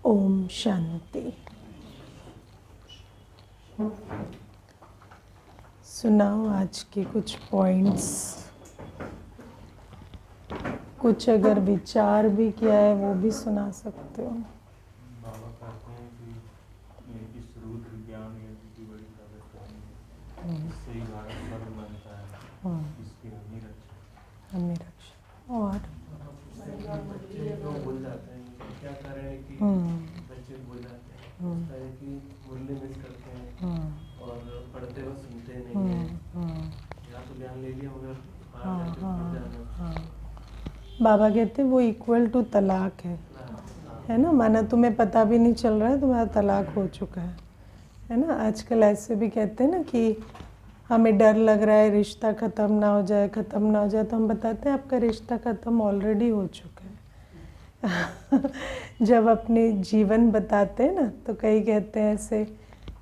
ओम शांति। सुनाओ आज के कुछ पॉइंट्स, कुछ अगर विचार भी किया है वो भी सुना सकते हो। बाबा कहते हैं कि इस रुद्र ज्ञान यज्ञ की बड़ी पवित्रता है, इससे ही भारत स्वर्ग बनता है, इसकी हमें रक्षा। हमें रक्षा। और बच्चे तो भूल जाते हैं, क्या करें कि बच्चे भूल जाते हैं, लगता है कि मुरली मिस करते हैं और पढ़ते हुए सुनते नहीं हैं, या तो ज्ञान ले लिया मगर बाहर जाके भूल जाना। बाबा कहते हैं वो इक्वल टू तलाक है ना। माना तुम्हें पता भी नहीं चल रहा है तुम्हारा तलाक हो चुका है ना। आजकल ऐसे भी कहते हैं ना कि हमें डर लग रहा है रिश्ता ख़त्म ना हो जाए, ख़त्म ना हो जाए, तो हम बताते हैं आपका रिश्ता ख़त्म ऑलरेडी हो चुका है। जब अपने जीवन बताते हैं ना तो कई कहते हैं ऐसे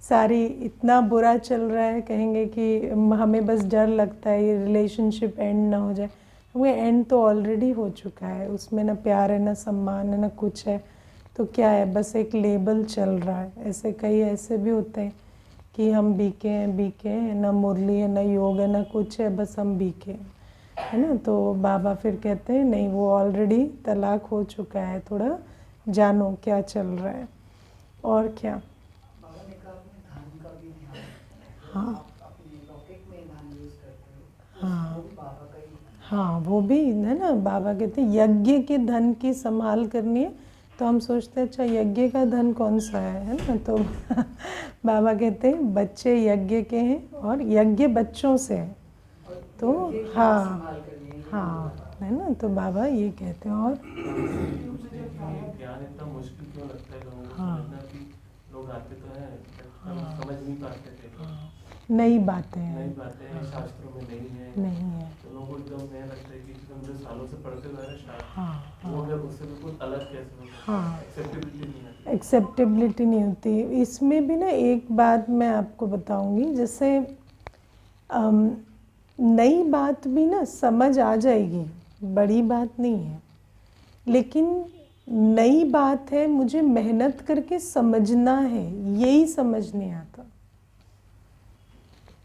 सारी इतना बुरा चल रहा है, कहेंगे कि हमें बस डर लगता है ये रिलेशनशिप एंड ना हो जाए। वो एंड तो ऑलरेडी हो चुका है, उसमें ना प्यार है ना सम्मान है ना कुछ है, तो क्या है, बस एक लेबल चल रहा है। ऐसे कई ऐसे भी होते हैं कि हम बीके हैं, ना मुरली है ना योग है ना कुछ है, बस हम बीके हैं, है ना। तो बाबा फिर कहते हैं नहीं, वो ऑलरेडी तलाक हो चुका है, थोड़ा जानो क्या चल रहा है। और क्या बाबा ने कहा अपने धन का भी ध्यान रखें। हाँ आप अपने लौकिक में धन यूज करते हो, हाँ वो भी बाबा का ही हाँ, वो भी है ना। बाबा कहते हैं यज्ञ के धन की संभाल करनी है, तो हम सोचते हैं अच्छा यज्ञ का धन कौन सा है ना। तो बाबा कहते हैं बच्चे यज्ञ के हैं और यज्ञ बच्चों से है, तो हाँ हाँ है ना। तो बाबा ये कहते हैं। और ज्ञान इतना मुश्किल क्यों लगता है लोगों को समझना कि लोग आते तो हैं समझ नहीं पाते थे। नई बातें नई बातें शास्त्रों में नहीं है, तो लोगों को एकदम नया लगता है कि तुम जो सालों से पढ़ते हुए हैं शास्त्र, वो अगर उससे बिल्कुल अलग कैसे हो, एक्सेप्टेबिलिटी नहीं है, एक्सेप्टेबिलिटी नहीं होती। इसमें भी ना एक बात मैं आपको बताऊंगी, जैसे नई बात भी ना समझ आ जाएगी, बड़ी बात नहीं है, लेकिन नई बात है, मुझे मेहनत करके समझना है, यही समझ नहीं आता।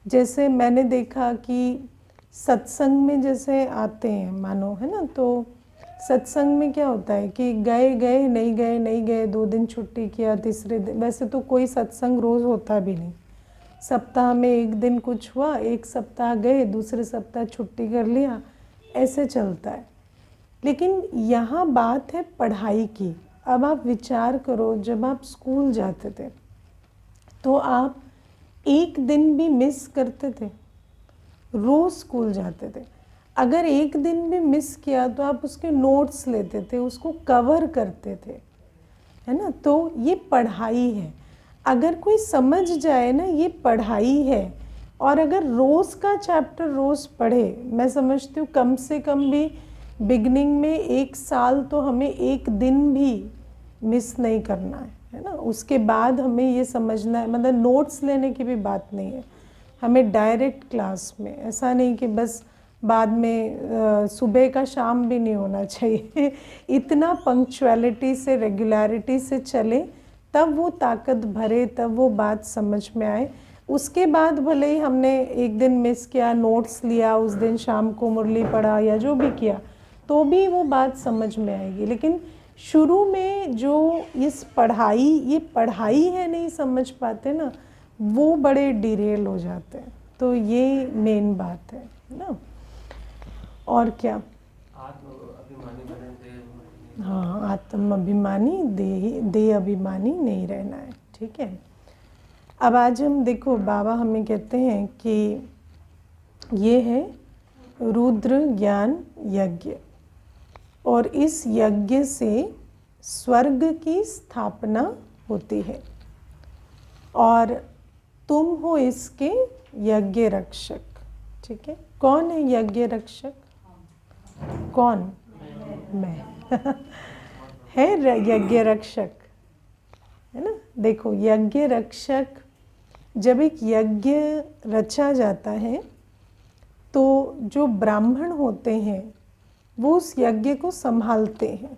जैसे मैंने देखा कि सत्संग में जैसे आते हैं मानो, है ना, तो सत्संग में क्या होता है कि गए नहीं गए, 2 दिन छुट्टी किया, तीसरे दिन, वैसे तो कोई सत्संग रोज़ होता भी नहीं, सप्ताह में 1 दिन कुछ हुआ, 1 सप्ताह गए, दूसरे सप्ताह छुट्टी कर लिया, ऐसे चलता है। लेकिन यहाँ बात है पढ़ाई की। अब आप विचार करो, जब आप स्कूल जाते थे तो आप 1 दिन भी मिस करते थे, रोज़ स्कूल जाते थे। अगर 1 दिन भी मिस किया तो आप उसके नोट्स लेते थे, उसको कवर करते थे, है ना। तो ये पढ़ाई है। अगर कोई समझ जाए ना ये पढ़ाई है, और अगर रोज़ का चैप्टर रोज़ पढ़े, मैं समझती हूँ कम से कम भी बिगनिंग में 1 साल तो हमें 1 दिन भी मिस नहीं करना है ना। उसके बाद हमें ये समझना है, मतलब नोट्स लेने की भी बात नहीं है, हमें डायरेक्ट क्लास में, ऐसा नहीं कि बस बाद में सुबह का शाम भी नहीं होना चाहिए। इतना पंक्चुअलिटी से, रेगुलरिटी से चले, तब वो ताकत भरे, तब वो बात समझ में आए। उसके बाद भले ही हमने 1 दिन मिस किया, नोट्स लिया, उस दिन शाम को मुरली पढ़ा या जो भी किया, तो भी वो बात समझ में आएगी। लेकिन शुरू में जो इस पढ़ाई, ये पढ़ाई है नहीं समझ पाते ना, वो बड़े डिरेल हो जाते हैं। तो ये मेन बात है ना। और क्या, आत्म अभिमानी बने, हाँ, आत्म अभिमानी, देह अभिमानी नहीं रहना है, ठीक है। अब आज हम देखो, बाबा हमें कहते हैं कि ये है रुद्र ज्ञान यज्ञ, और इस यज्ञ से स्वर्ग की स्थापना होती है, और तुम हो इसके यज्ञ रक्षक, ठीक है। कौन है यज्ञ रक्षक? कौन? मैं। है यज्ञ रक्षक, है ना। देखो, यज्ञ रक्षक, जब एक यज्ञ रचा जाता है तो जो ब्राह्मण होते हैं वो उस यज्ञ को संभालते हैं।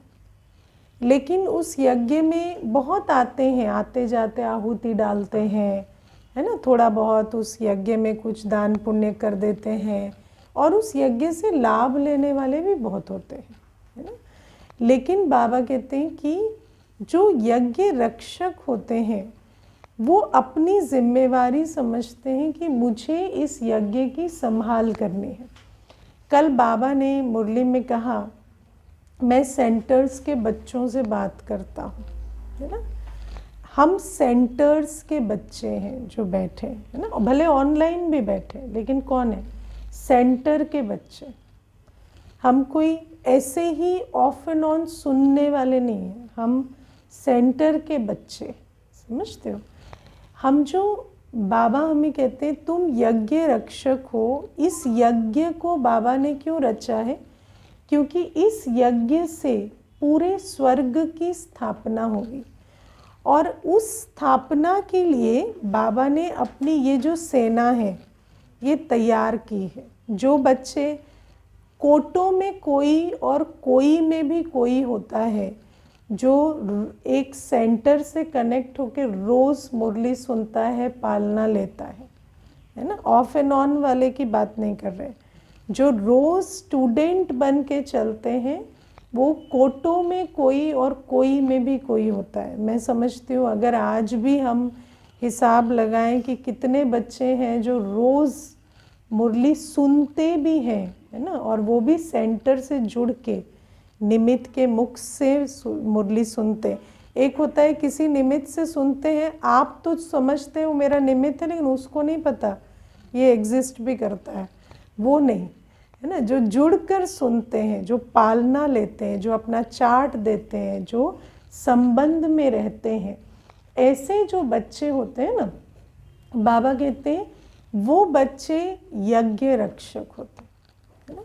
लेकिन उस यज्ञ में बहुत आते हैं, आते जाते आहुति डालते हैं, है ना, थोड़ा बहुत उस यज्ञ में कुछ दान पुण्य कर देते हैं, और उस यज्ञ से लाभ लेने वाले भी बहुत होते हैं, है ना। लेकिन बाबा कहते हैं कि जो यज्ञ रक्षक होते हैं वो अपनी जिम्मेवारी समझते हैं कि मुझे इस यज्ञ की संभाल करनी है। कल बाबा ने मुरली में कहा, मैं सेंटर्स के बच्चों से बात करता हूँ, है ना। हम सेंटर्स के बच्चे हैं जो बैठे, है ना, भले ऑनलाइन भी बैठे, लेकिन कौन है? सेंटर के बच्चे। हम कोई ऐसे ही ऑफ एंड ऑन सुनने वाले नहीं हैं, हम सेंटर के बच्चे, समझते हो। हम जो बाबा हमें कहते हैं तुम यज्ञ रक्षक हो, इस यज्ञ को बाबा ने क्यों रचा है? क्योंकि इस यज्ञ से पूरे स्वर्ग की स्थापना होगी, और उस स्थापना के लिए बाबा ने अपनी ये जो सेना है ये तैयार की है। जो बच्चे कोटों में कोई और कोई में भी कोई होता है, जो एक सेंटर से कनेक्ट होकर रोज़ मुरली सुनता है, पालना लेता है ना, ऑफ एंड ऑन वाले की बात नहीं कर रहे, जो रोज़ स्टूडेंट बन के चलते हैं, वो कोटों में कोई और कोई में भी कोई होता है। मैं समझती हूँ अगर आज भी हम हिसाब लगाएं कि कितने बच्चे हैं जो रोज़ मुरली सुनते भी हैं, है ना, और वो भी सेंटर से जुड़ के निमित्त के मुख से मुरली सुनते। एक होता है किसी निमित्त से सुनते हैं, आप तो समझते हो मेरा निमित्त है, लेकिन उसको नहीं पता ये एग्जिस्ट भी करता है, वो नहीं, है ना। जो जुड़कर सुनते हैं, जो पालना लेते हैं, जो अपना चार्ट देते हैं, जो संबंध में रहते हैं, ऐसे जो बच्चे होते हैं ना, बाबा कहते हैं वो बच्चे यज्ञ रक्षक होते हैं, है ना।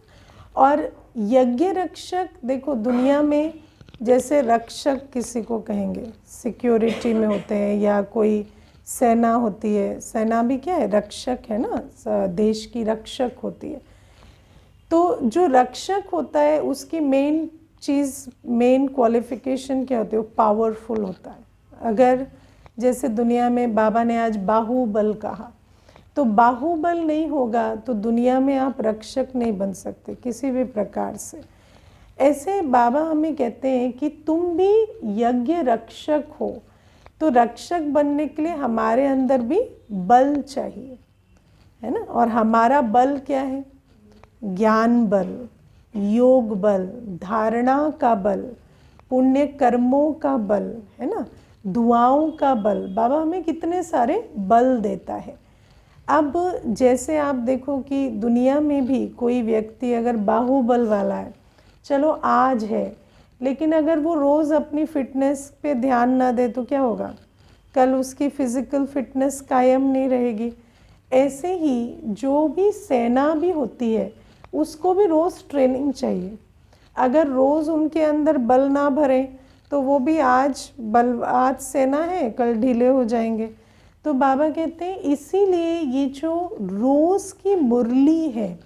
और यज्ञ रक्षक, देखो दुनिया में जैसे रक्षक किसी को कहेंगे, सिक्योरिटी में होते हैं, या कोई सेना होती है, सेना भी क्या है? रक्षक है ना, देश की रक्षक होती है। तो जो रक्षक होता है उसकी मेन चीज़, मेन क्वालिफिकेशन क्या होती है? वो पावरफुल होता है। अगर जैसे दुनिया में बाबा ने आज बाहुबल कहा, तो बाहुबल नहीं होगा तो दुनिया में आप रक्षक नहीं बन सकते किसी भी प्रकार से। ऐसे बाबा हमें कहते हैं कि तुम भी यज्ञ रक्षक हो, तो रक्षक बनने के लिए हमारे अंदर भी बल चाहिए, है ना। और हमारा बल क्या है? ज्ञान बल, योग बल, धारणा का बल, पुण्य कर्मों का बल, है ना, दुआओं का बल। बाबा हमें कितने सारे बल देता है। अब जैसे आप देखो कि दुनिया में भी कोई व्यक्ति अगर बाहुबल वाला है, चलो आज है, लेकिन अगर वो रोज़ अपनी फिटनेस पे ध्यान ना दे तो क्या होगा? कल उसकी फिज़िकल फिटनेस कायम नहीं रहेगी। ऐसे ही जो भी सेना भी होती है उसको भी रोज़ ट्रेनिंग चाहिए। अगर रोज़ उनके अंदर बल ना भरे तो वो भी आज सेना है, कल ढीले हो जाएंगे। तो बाबा कहते हैं इसीलिए ये जो रोज़ की मुरली है,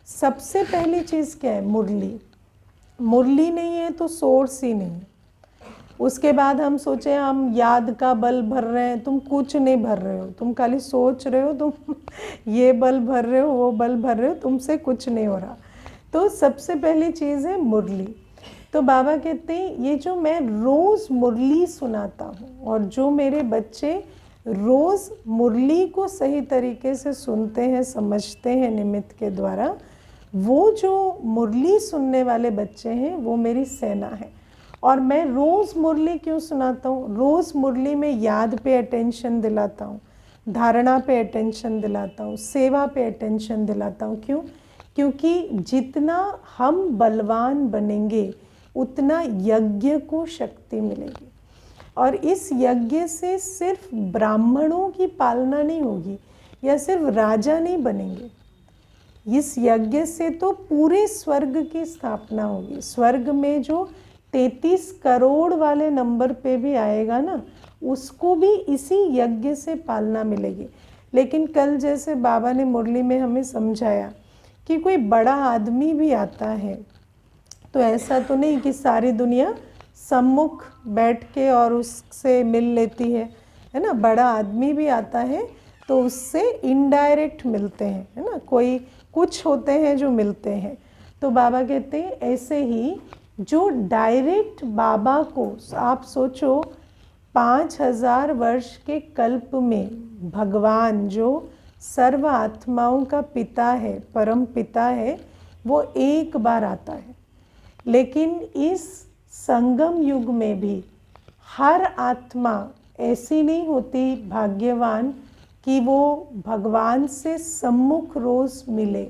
सबसे पहली चीज़ क्या है? मुरली। मुरली नहीं है तो सोर्स ही नहीं। उसके बाद हम सोचे हम याद का बल भर रहे हैं, तुम कुछ नहीं भर रहे हो, तुम खाली सोच रहे हो, तुम ये बल भर रहे हो, वो बल भर रहे हो, तुमसे कुछ नहीं हो रहा। तो सबसे पहली चीज़ है मुरली। तो बाबा कहते हैं ये जो मैं रोज़ मुरली सुनाता हूँ और जो मेरे बच्चे रोज़ मुरली को सही तरीके से सुनते हैं, समझते हैं निमित्त के द्वारा, वो जो मुरली सुनने वाले बच्चे हैं वो मेरी सेना है। और मैं रोज़ मुरली क्यों सुनाता हूँ? रोज़ मुरली में याद पे अटेंशन दिलाता हूँ, धारणा पे अटेंशन दिलाता हूँ, सेवा पे अटेंशन दिलाता हूँ। क्यों? क्योंकि जितना हम बलवान बनेंगे उतना यज्ञ को शक्ति मिलेगी। और इस यज्ञ से सिर्फ ब्राह्मणों की पालना नहीं होगी या सिर्फ राजा नहीं बनेंगे, इस यज्ञ से तो पूरे स्वर्ग की स्थापना होगी। स्वर्ग में जो 33 करोड़ वाले नंबर पे भी आएगा ना, उसको भी इसी यज्ञ से पालना मिलेगी। लेकिन कल जैसे बाबा ने मुरली में हमें समझाया कि कोई बड़ा आदमी भी आता है तो ऐसा तो नहीं कि सारी दुनिया सम्मुख बैठ के और उससे मिल लेती है ना। बड़ा आदमी भी आता है तो उससे इनडायरेक्ट मिलते हैं, है ना। कोई कुछ होते हैं जो मिलते हैं। तो बाबा कहते हैं ऐसे ही जो डायरेक्ट बाबा को, आप सोचो 5000 वर्ष के कल्प में भगवान जो सर्व आत्माओं का पिता है, परम पिता है, वो एक बार आता है। लेकिन इस संगम युग में भी हर आत्मा ऐसी नहीं होती भाग्यवान कि वो भगवान से सम्मुख रोज मिले,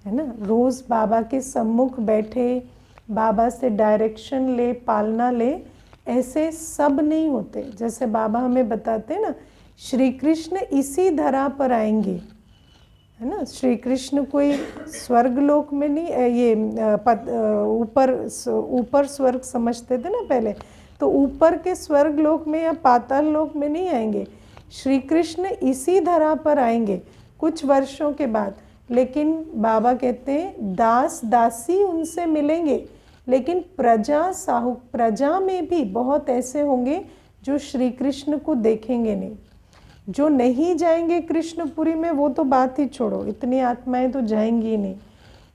है ना। रोज बाबा के सम्मुख बैठे, बाबा से डायरेक्शन ले, पालना ले, ऐसे सब नहीं होते। जैसे बाबा हमें बताते हैं ना, श्री कृष्ण इसी धरा पर आएंगे, है ना। श्री कृष्ण कोई स्वर्गलोक में नहीं, ये ऊपर स्वर्ग समझते थे ना पहले, तो ऊपर के स्वर्गलोक में या पाताल लोक में नहीं आएंगे। श्री कृष्ण इसी धरा पर आएंगे कुछ वर्षों के बाद। लेकिन बाबा कहते हैं दास दासी उनसे मिलेंगे, लेकिन प्रजा में भी बहुत ऐसे होंगे जो श्री कृष्ण को देखेंगे नहीं। जो नहीं जाएंगे कृष्णपुरी में वो तो बात ही छोड़ो, इतनी आत्माएं तो जाएंगी नहीं।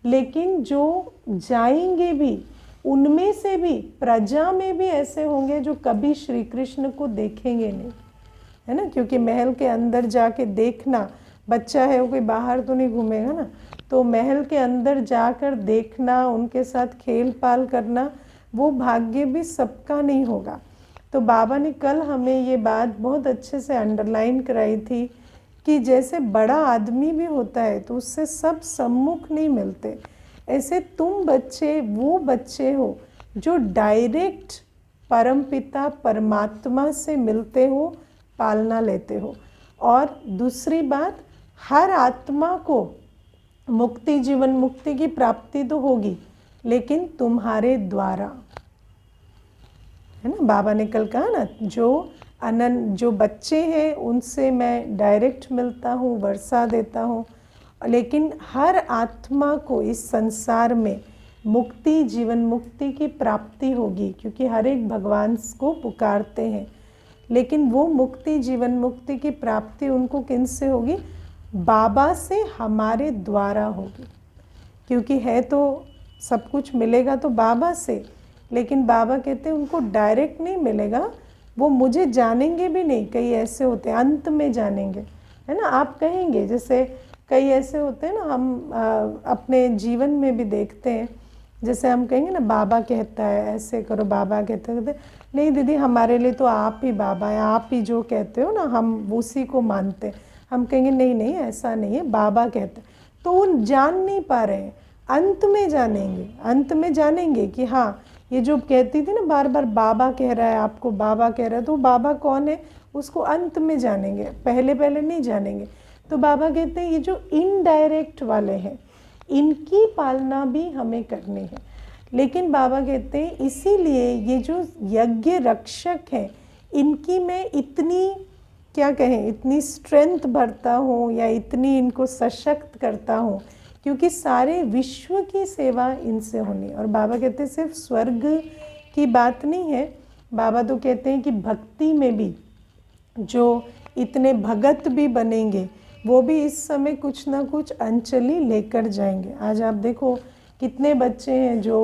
लेकिन जो जाएंगे भी, उनमें से भी प्रजा में भी ऐसे होंगे जो कभी श्री कृष्ण को देखेंगे नहीं, है ना। क्योंकि महल के अंदर जाके देखना, बच्चा है वो कोई बाहर तो नहीं घूमेगा ना, तो महल के अंदर जाकर देखना, उनके साथ खेल पाल करना, वो भाग्य भी सबका नहीं होगा। तो बाबा ने कल हमें ये बात बहुत अच्छे से अंडरलाइन कराई थी कि जैसे बड़ा आदमी भी होता है तो उससे सब सम्मुख नहीं मिलते, ऐसे तुम बच्चे वो बच्चे हो जो डायरेक्ट परमपिता परमात्मा से मिलते हो, पालना लेते हो। और दूसरी बात, हर आत्मा को मुक्ति, जीवन मुक्ति की प्राप्ति तो होगी, लेकिन तुम्हारे द्वारा, है ना। बाबा ने कल कहा ना, जो बच्चे हैं उनसे मैं डायरेक्ट मिलता हूँ, वर्षा देता हूँ, लेकिन हर आत्मा को इस संसार में मुक्ति, जीवन मुक्ति की प्राप्ति होगी, क्योंकि हर एक भगवान को पुकारते हैं। लेकिन वो मुक्ति, जीवन मुक्ति की प्राप्ति उनको किन से होगी? बाबा से, हमारे द्वारा होगी। क्योंकि है तो सब कुछ मिलेगा तो बाबा से, लेकिन बाबा कहते हैं उनको डायरेक्ट नहीं मिलेगा, वो मुझे जानेंगे भी नहीं। कई ऐसे होते हैं अंत में जानेंगे, है ना। आप कहेंगे, जैसे कई ऐसे होते हैं ना, हम अपने जीवन में भी देखते हैं, जैसे हम कहेंगे ना बाबा कहता है ऐसे करो, बाबा कहते नहीं दीदी हमारे लिए तो आप ही बाबा है, आप ही जो कहते हो ना हम उसी को मानते हैं। हम कहेंगे नहीं ऐसा नहीं है, बाबा कहते हैं। तो वो जान नहीं पा रहे हैं, अंत में जानेंगे, अंत में जानेंगे कि हाँ ये जो कहती थी ना बार बार बाबा कह रहा है आपको, बाबा कह रहा है, तो बाबा कौन है उसको अंत में जानेंगे, पहले नहीं जानेंगे। तो बाबा कहते हैं ये जो इनडायरेक्ट वाले हैं इनकी पालना भी हमें करनी है। लेकिन बाबा कहते हैं इसीलिए ये जो यज्ञ रक्षक हैं इनकी मैं इतनी, क्या कहें, इतनी स्ट्रेंथ भरता हूँ या इतनी इनको सशक्त करता हूँ, क्योंकि सारे विश्व की सेवा इनसे होनी। और बाबा कहते हैं सिर्फ स्वर्ग की बात नहीं है, बाबा तो कहते हैं कि भक्ति में भी जो इतने भगत भी बनेंगे वो भी इस समय कुछ ना कुछ अंजलि लेकर जाएंगे। आज आप देखो कितने बच्चे हैं जो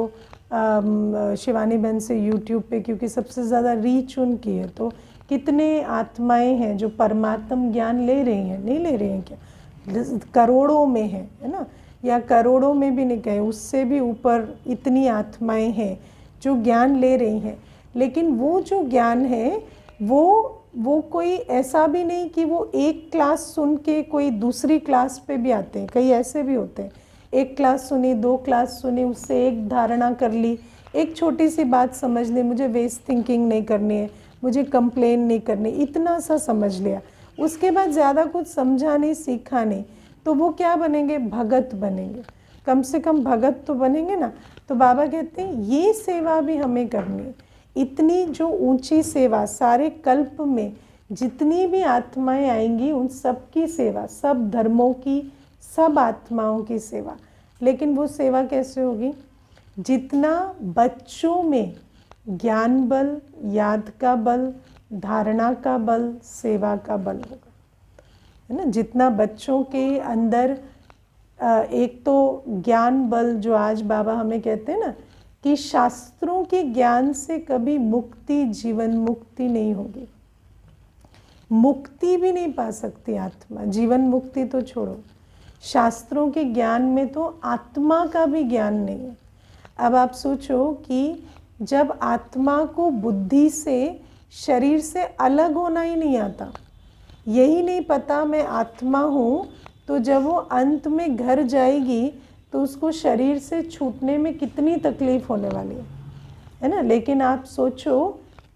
शिवानी बहन से यूट्यूब पे, क्योंकि सबसे ज़्यादा रीच उनकी है, तो कितने आत्माएं हैं जो परमात्म ज्ञान ले रही हैं, नहीं ले रही हैं क्या, करोड़ों में है ना, या करोड़ों में भी नहीं कहें, उससे भी ऊपर इतनी आत्माएं हैं जो ज्ञान ले रही हैं। लेकिन वो जो ज्ञान है वो कोई ऐसा भी नहीं कि वो एक क्लास सुन के कोई दूसरी क्लास पे भी आते हैं। कई ऐसे भी होते हैं, एक क्लास सुनी, 2 क्लास सुनी, उससे एक धारणा कर ली, एक छोटी सी बात समझ ली, मुझे वेस्ट थिंकिंग नहीं करनी है, मुझे कंप्लेन नहीं करनी, इतना सा समझ लिया, उसके बाद ज़्यादा कुछ समझा नहीं, सीखा नहीं, तो वो क्या बनेंगे? भगत बनेंगे। कम से कम भगत तो बनेंगे ना। तो बाबा कहते हैं ये सेवा भी हमें करनी है, इतनी जो ऊंची सेवा, सारे कल्प में जितनी भी आत्माएं आएंगी उन सब की सेवा, सब धर्मों की, सब आत्माओं की सेवा। लेकिन वो सेवा कैसे होगी? जितना बच्चों में ज्ञान बल, याद का बल, धारणा का बल, सेवा का बल होगा, है ना। जितना बच्चों के अंदर एक तो ज्ञान बल, जो आज बाबा हमें कहते हैं ना कि शास्त्रों के ज्ञान से कभी मुक्ति, जीवन मुक्ति नहीं होगी, मुक्ति भी नहीं पा सकती आत्मा, जीवन मुक्ति तो छोड़ो, शास्त्रों के ज्ञान में तो आत्मा का भी ज्ञान नहीं है। अब आप सोचो कि जब आत्मा को बुद्धि से, शरीर से अलग होना ही नहीं आता, यही नहीं पता मैं आत्मा हूँ, तो जब वो अंत में घर जाएगी तो उसको शरीर से छूटने में कितनी तकलीफ होने वाली है ना। लेकिन आप सोचो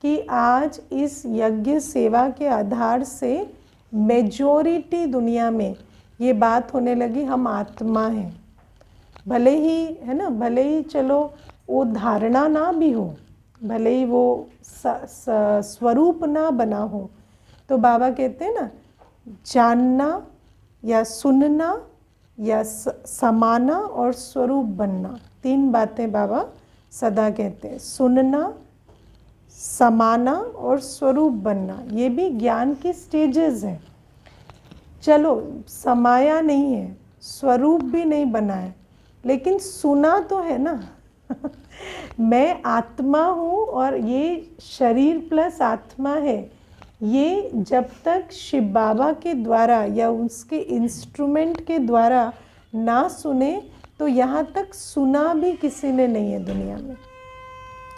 कि आज इस यज्ञ सेवा के आधार से मेजॉरिटी दुनिया में ये बात होने लगी, हम आत्मा हैं, भले ही, है ना, भले ही चलो वो धारणा ना भी हो, भले ही वो स्वरूप ना बना हो, तो बाबा कहते हैं ना, जानना या सुनना या समाना और स्वरूप बनना, 3 बातें बाबा सदा कहते हैं। सुनना, समाना और स्वरूप बनना, ये भी ज्ञान की स्टेजेस हैं। चलो समाया नहीं है, स्वरूप भी नहीं बना है, लेकिन सुना तो है ना। मैं आत्मा हूँ और ये शरीर प्लस आत्मा है, ये जब तक शिव बाबा के द्वारा या उसके इंस्ट्रूमेंट के द्वारा ना सुने, तो यहाँ तक सुना भी किसी ने नहीं है दुनिया में,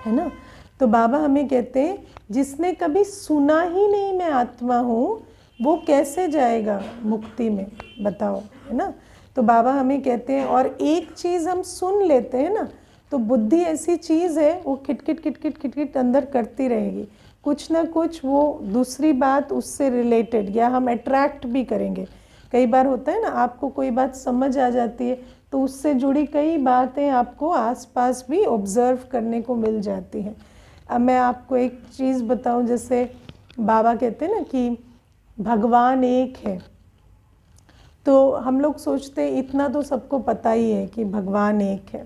है ना। तो बाबा हमें कहते हैं जिसने कभी सुना ही नहीं मैं आत्मा हूँ, वो कैसे जाएगा मुक्ति में, बताओ, है ना। तो बाबा हमें कहते हैं, और एक चीज़ हम सुन लेते हैं ना, तो बुद्धि ऐसी चीज़ है, वो खिटखिट खिटखिट खिटखिट अंदर करती रहेगी, कुछ ना कुछ वो दूसरी बात उससे रिलेटेड, या हम अट्रैक्ट भी करेंगे। कई बार होता है ना, आपको कोई बात समझ आ जाती है तो उससे जुड़ी कई बातें आपको आसपास भी ऑब्ज़र्व करने को मिल जाती हैं। अब मैं आपको एक चीज़ बताऊं, जैसे बाबा कहते हैं ना कि भगवान एक है, तो हम लोग सोचते हैं इतना तो सबको पता ही है कि भगवान एक है,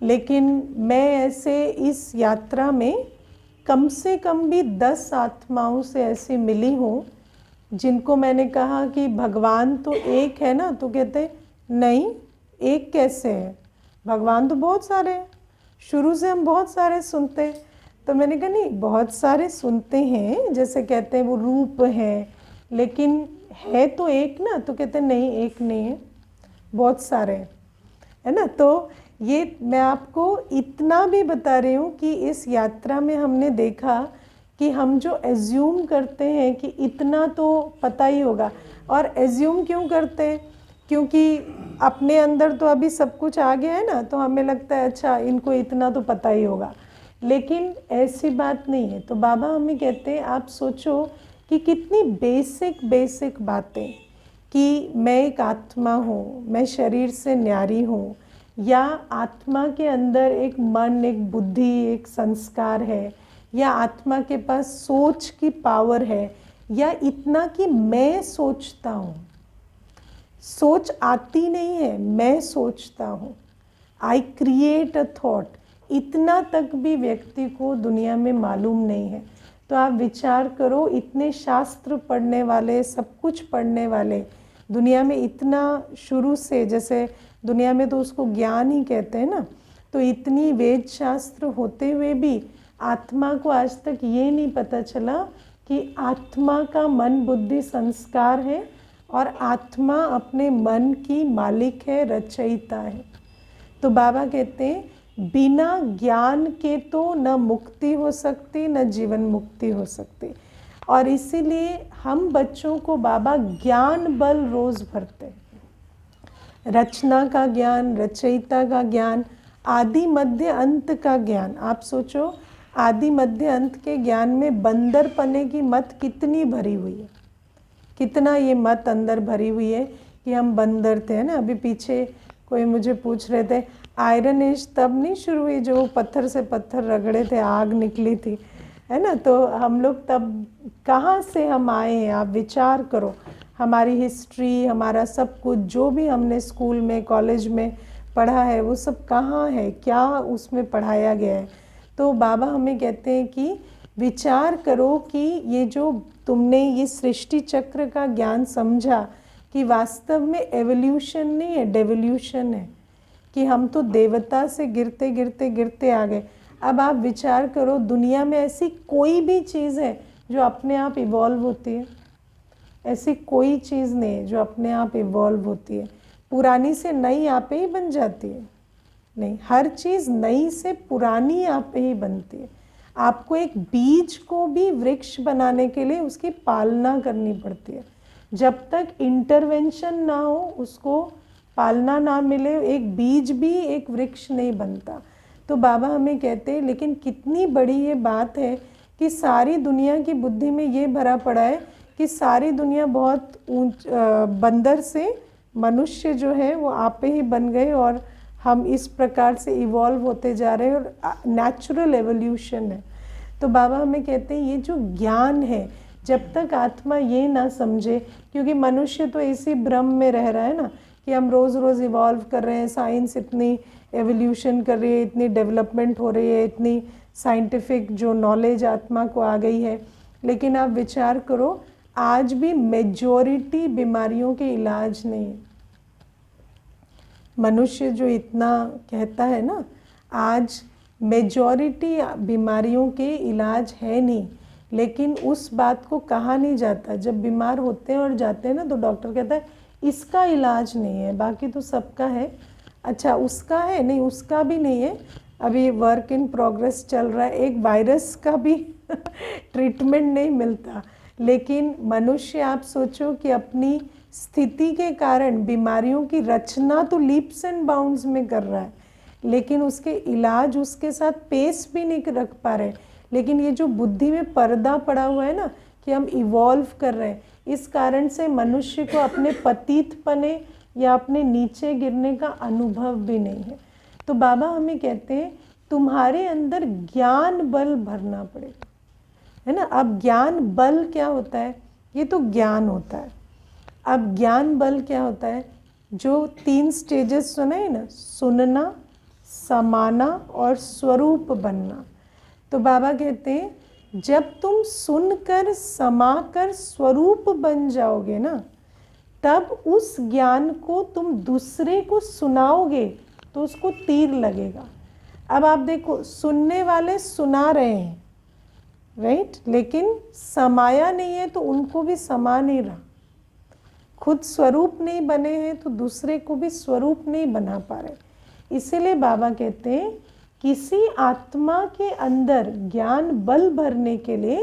लेकिन मैं ऐसे इस यात्रा में कम से कम भी 10 आत्माओं से ऐसी मिली हूँ जिनको मैंने कहा कि भगवान तो एक है ना, तो कहते नहीं, एक कैसे है, भगवान तो बहुत सारे हैं, शुरू से हम बहुत सारे सुनते हैं। तो मैंने कहा नहीं, बहुत सारे सुनते हैं, जैसे कहते हैं वो रूप हैं, लेकिन है तो एक ना, तो कहते नहीं, एक नहीं है, बहुत सारे हैं, है ना। तो ये मैं आपको इतना भी बता रही हूँ कि इस यात्रा में हमने देखा कि हम जो एज्यूम करते हैं कि इतना तो पता ही होगा, और एज्यूम क्यों करते हैं, क्योंकि अपने अंदर तो अभी सब कुछ आ गया है ना, तो हमें लगता है अच्छा इनको इतना तो पता ही होगा, लेकिन ऐसी बात नहीं है। तो बाबा हमें कहते हैं आप सोचो कि कितनी बेसिक बातें, कि मैं एक आत्मा हूँ, मैं शरीर से न्यारी हूँ, या आत्मा के अंदर एक मन, एक बुद्धि, एक संस्कार है, या आत्मा के पास सोच की पावर है, या इतना कि मैं सोचता हूँ, सोच आती नहीं है, मैं सोचता हूँ, आई क्रिएट अ थॉट, इतना तक भी व्यक्ति को दुनिया में मालूम नहीं है। तो आप विचार करो, इतने शास्त्र पढ़ने वाले, सब कुछ पढ़ने वाले, दुनिया में इतना शुरू से, जैसे दुनिया में तो उसको ज्ञान ही कहते हैं ना, तो इतनी वेद शास्त्र होते हुए भी आत्मा को आज तक ये नहीं पता चला कि आत्मा का मन, बुद्धि, संस्कार है, और आत्मा अपने मन की मालिक है, रचयिता है। तो बाबा कहते हैं बिना ज्ञान के तो न मुक्ति हो सकती, न जीवन मुक्ति हो सकती, और इसीलिए हम बच्चों को बाबा ज्ञान बल रोज़ भरते हैं, रचना का ज्ञान, रचयिता का ज्ञान, आदि मध्य अंत का ज्ञान। आप सोचो आदि मध्य अंत के ज्ञान में बंदर पने की मत कितनी भरी हुई है, कितना ये मत अंदर भरी हुई है कि हम बंदर थे, है ना। अभी पीछे कोई मुझे पूछ रहे थे आयरन एज तब नहीं शुरू हुई जो पत्थर से पत्थर रगड़े थे, आग निकली थी, है ना। तो हम लोग तब कहाँ से हम आए हैं, आप विचार करो, हमारी हिस्ट्री, हमारा सब कुछ जो भी हमने स्कूल में, कॉलेज में पढ़ा है, वो सब कहाँ है, क्या उसमें पढ़ाया गया है। तो बाबा हमें कहते हैं कि विचार करो कि ये जो तुमने ये सृष्टि चक्र का ज्ञान समझा कि वास्तव में एवोल्यूशन नहीं है, डेवोल्यूशन है, कि हम तो देवता से गिरते गिरते गिरते आ गए। अब आप विचार करो, दुनिया में ऐसी कोई भी चीज़ है जो अपने आप इवॉल्व होती है? ऐसी कोई चीज़ नहीं है जो अपने आप इवॉल्व होती है। पुरानी से नई आप ही बन जाती है? नहीं, हर चीज़ नई से पुरानी आप ही बनती है। आपको एक बीज को भी वृक्ष बनाने के लिए उसकी पालना करनी पड़ती है। जब तक इंटरवेंशन ना हो, उसको पालना ना मिले, एक बीज भी एक वृक्ष नहीं बनता। तो बाबा हमें कहते हैं, लेकिन कितनी बड़ी ये बात है कि सारी दुनिया की बुद्धि में ये भरा पड़ा है कि सारी दुनिया बहुत बंदर से मनुष्य जो है वो आप ही बन गए और हम इस प्रकार से इवॉल्व होते जा रहे हैं और नेचुरल एवोल्यूशन है। तो बाबा हमें कहते हैं ये जो ज्ञान है, जब तक आत्मा ये ना समझे, क्योंकि मनुष्य तो इसी भ्रम में रह रहा है ना कि हम रोज़ रोज़ इवॉल्व कर रहे हैं, साइंस इतनी एवोल्यूशन कर रही है, इतनी डेवलपमेंट हो रही है, इतनी साइंटिफिक जो नॉलेज आत्मा को आ गई है। लेकिन आप विचार करो, आज भी मेजॉरिटी बीमारियों के इलाज नहीं है। मनुष्य जो इतना कहता है ना, आज मेजॉरिटी बीमारियों के इलाज है नहीं, लेकिन उस बात को कहा नहीं जाता। जब बीमार होते हैं और जाते हैं ना, तो डॉक्टर कहता है इसका इलाज नहीं है, बाकी तो सबका है। अच्छा, उसका है? नहीं, उसका भी नहीं है, अभी वर्क इन प्रोग्रेस चल रहा है। एक वायरस का भी ट्रीटमेंट नहीं मिलता। लेकिन मनुष्य, आप सोचो कि अपनी स्थिति के कारण बीमारियों की रचना तो लीप्स एंड बाउंड्स में कर रहा है, लेकिन उसके इलाज उसके साथ पेस भी नहीं रख पा रहे। लेकिन ये जो बुद्धि में पर्दा पड़ा हुआ है ना कि हम इवॉल्व कर रहे हैं, इस कारण से मनुष्य को अपने पतितपने या अपने नीचे गिरने का अनुभव भी नहीं है। तो बाबा हमें कहते हैं तुम्हारे अंदर ज्ञान बल भरना पड़ेगा, है ना। अब ज्ञान बल क्या होता है? ये तो ज्ञान होता है। अब ज्ञान बल क्या होता है? जो 3 स्टेजेस सुने ना, सुनना, समाना और स्वरूप बनना। तो बाबा कहते हैं जब तुम सुनकर समाकर स्वरूप बन जाओगे ना, तब उस ज्ञान को तुम दूसरे को सुनाओगे तो उसको तीर लगेगा। अब आप देखो, सुनने वाले सुना रहे हैं, राइट, लेकिन समाया नहीं है तो उनको भी समा नहीं रहा। खुद स्वरूप नहीं बने हैं तो दूसरे को भी स्वरूप नहीं बना पा रहे। इसीलिए बाबा कहते हैं किसी आत्मा के अंदर ज्ञान बल भरने के लिए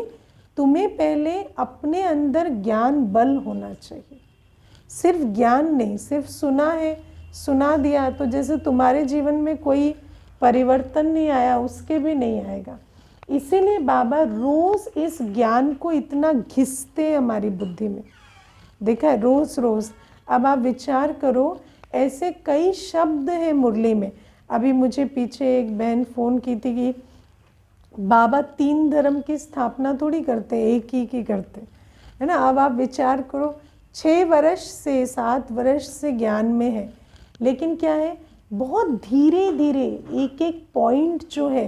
तुम्हें पहले अपने अंदर ज्ञान बल होना चाहिए। सिर्फ ज्ञान नहीं, सिर्फ सुना है, सुना दिया तो जैसे तुम्हारे जीवन में कोई परिवर्तन नहीं आया, उसके भी नहीं आएगा। इसीलिए बाबा रोज़ इस ज्ञान को इतना घिसते हैं हमारी बुद्धि में। देखा है, रोज़ रोज़। अब आप विचार करो, ऐसे कई शब्द हैं मुरली में। अभी मुझे पीछे एक बहन फ़ोन की थी कि बाबा 3 धर्म की स्थापना थोड़ी करते, एक ही की करते, है ना। अब आप विचार करो, 6 वर्ष से 7 वर्ष से ज्ञान में है, लेकिन क्या है, बहुत धीरे धीरे एक एक पॉइंट जो है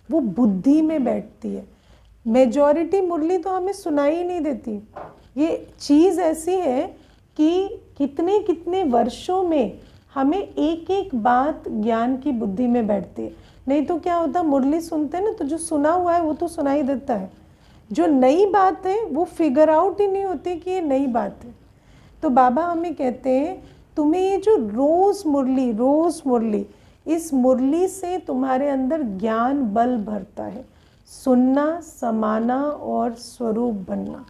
वो बुद्धि में बैठती है। मेजॉरिटी मुरली तो हमें सुनाई ही नहीं देती। ये चीज़ ऐसी है कि कितने कितने वर्षों में हमें एक एक बात ज्ञान की बुद्धि में बैठती है। नहीं तो क्या होता, मुरली सुनते हैं ना, तो जो सुना हुआ है वो तो सुनाई देता है, जो नई बात है वो फिगर आउट ही नहीं होती कि ये नई बात है। तो बाबा हमें कहते हैं तुम्हें ये जो रोज़ मुरली, इस मुरली से तुम्हारे अंदर ज्ञान बल भरता है, सुनना, समाना और स्वरूप बनना।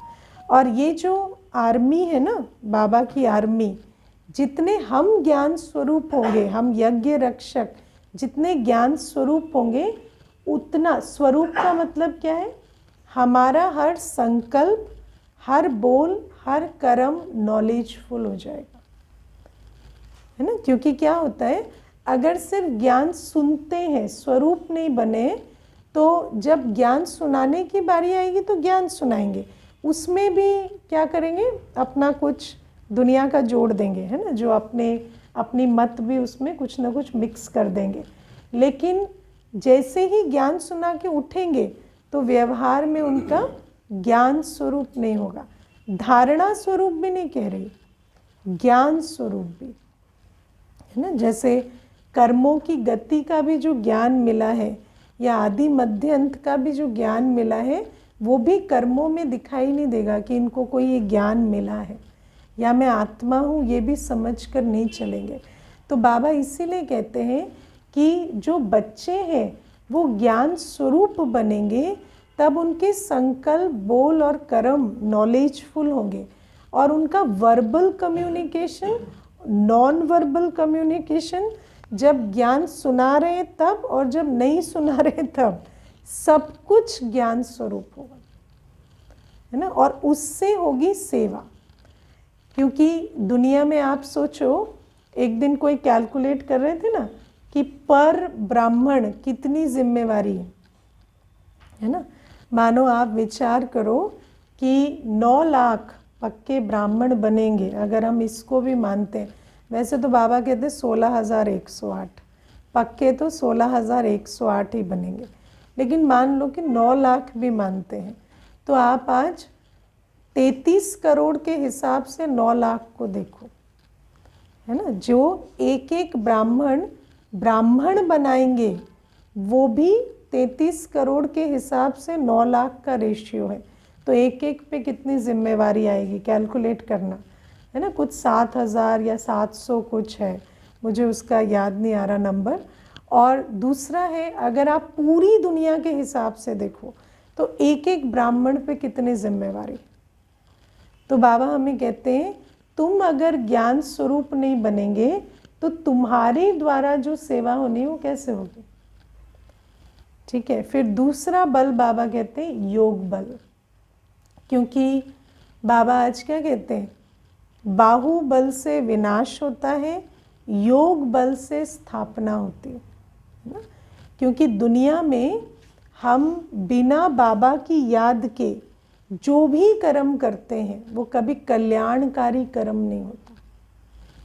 और ये जो आर्मी है ना, बाबा की आर्मी, जितने हम ज्ञान स्वरूप होंगे, हम यज्ञ रक्षक जितने ज्ञान स्वरूप होंगे, उतना स्वरूप का मतलब क्या है, हमारा हर संकल्प, हर बोल, हर कर्म नॉलेजफुल हो जाएगा, है ना। क्योंकि क्या होता है, अगर सिर्फ ज्ञान सुनते हैं, स्वरूप नहीं बने, तो जब ज्ञान सुनाने की बारी आएगी तो ज्ञान सुनाएंगे, उसमें भी क्या करेंगे, अपना कुछ दुनिया का जोड़ देंगे, है ना, जो अपनी मत भी उसमें कुछ ना कुछ मिक्स कर देंगे। लेकिन जैसे ही ज्ञान सुना के उठेंगे तो व्यवहार में उनका ज्ञान स्वरूप नहीं होगा। धारणा स्वरूप भी नहीं कह रही, ज्ञान स्वरूप भी, है ना। जैसे कर्मों की गति का भी जो ज्ञान मिला है या आदि मध्य अंत का भी जो ज्ञान मिला है, वो भी कर्मों में दिखाई नहीं देगा कि इनको कोई ये ज्ञान मिला है या मैं आत्मा हूँ, ये भी समझ कर नहीं चलेंगे। तो बाबा इसीलिए कहते हैं कि जो बच्चे हैं वो ज्ञान स्वरूप बनेंगे, तब उनके संकल्प, बोल और कर्म नॉलेजफुल होंगे और उनका verbal communication, non verbal communication, जब ज्ञान सुना रहे तब और जब नहीं सुना रहे तब, सब कुछ ज्ञान स्वरूप होगा, है ना। और उससे होगी सेवा। क्योंकि दुनिया में आप सोचो, एक दिन कोई कैलकुलेट कर रहे थे ना कि पर ब्राह्मण कितनी जिम्मेवारी है ना। मानो आप विचार करो कि 9 लाख पक्के ब्राह्मण बनेंगे, अगर हम इसको भी मानते हैं। वैसे तो बाबा कहते 16,108, पक्के तो 16,108 ही बनेंगे, लेकिन मान लो कि 9 लाख भी मानते हैं, तो आप आज 33 करोड़ के हिसाब से 9 लाख को देखो, है ना। जो एक एक ब्राह्मण बनाएंगे, वो भी 33 करोड़ के हिसाब से 9 लाख का रेशियो है। तो एक एक पे कितनी जिम्मेवारी आएगी, कैलकुलेट करना, है ना। कुछ 7,000 या 700 कुछ है, मुझे उसका याद नहीं आ रहा नंबर। और दूसरा है, अगर आप पूरी दुनिया के हिसाब से देखो तो एक एक ब्राह्मण पे कितनी जिम्मेवारी। तो बाबा हमें कहते हैं, तुम अगर ज्ञान स्वरूप नहीं बनेंगे तो तुम्हारे द्वारा जो सेवा होनी वो कैसे होगी। ठीक है। फिर दूसरा बल बाबा कहते हैं योग बल, क्योंकि बाबा आज क्या कहते हैं, बाहुबल से विनाश होता है, योग बल से स्थापना होती है ना। क्योंकि दुनिया में हम बिना बाबा की याद के जो भी कर्म करते हैं वो कभी कल्याणकारी कर्म नहीं होता।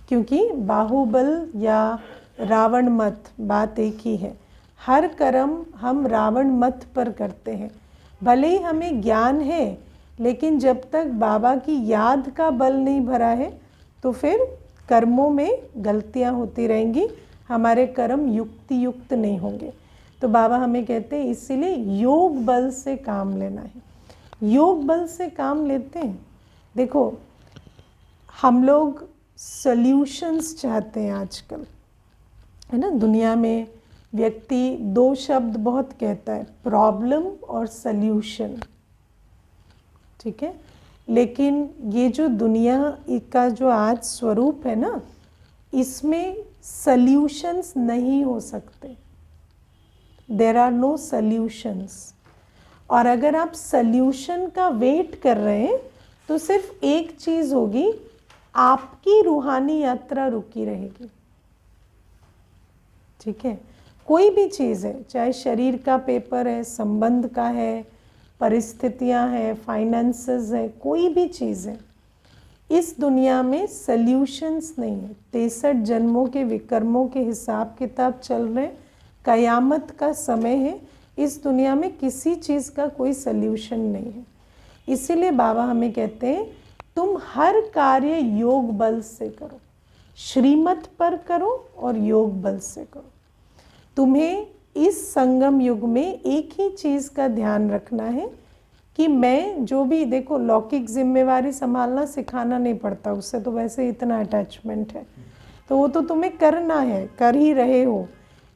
क्योंकि बाहुबल या रावण मत, बात एक ही है। हर कर्म हम रावण मत पर करते हैं। भले ही हमें ज्ञान है, लेकिन जब तक बाबा की याद का बल नहीं भरा है तो फिर कर्मों में गलतियां होती रहेंगी, हमारे कर्म युक्ति युक्त नहीं होंगे। तो बाबा हमें कहते हैं इसीलिए योग बल से काम लेना है। योग बल से काम लेते हैं। देखो, हम लोग सॉल्यूशंस चाहते हैं आजकल, है ना। दुनिया में व्यक्ति 2 शब्द बहुत कहता है, प्रॉब्लम और सल्यूशन, ठीक है। लेकिन ये जो दुनिया का जो आज स्वरूप है ना, इसमें सल्यूशंस नहीं हो सकते। There are no solutions. और अगर आप सल्यूशन का वेट कर रहे हैं तो सिर्फ एक चीज़ होगी, आपकी रूहानी यात्रा रुकी रहेगी। ठीक है। कोई भी चीज़ है, चाहे शरीर का पेपर है, संबंध का है, परिस्थितियां हैं, फाइनेंसेस है, कोई भी चीज़ है, इस दुनिया में सल्यूशंस नहीं है। 63 जन्मों के विकर्मों के हिसाब किताब चल रहे, कयामत का समय है, इस दुनिया में किसी चीज़ का कोई सल्यूशन नहीं है। इसीलिए बाबा हमें कहते हैं, तुम हर कार्य योग बल से करो, श्रीमत पर करो और योग बल से करो। तुम्हें इस संगम युग में एक ही चीज़ का ध्यान रखना है कि मैं जो भी, देखो, लौकिक जिम्मेवारी संभालना सिखाना नहीं पड़ता, उससे तो वैसे इतना अटैचमेंट है, तो वो तो तुम्हें करना है, कर ही रहे हो।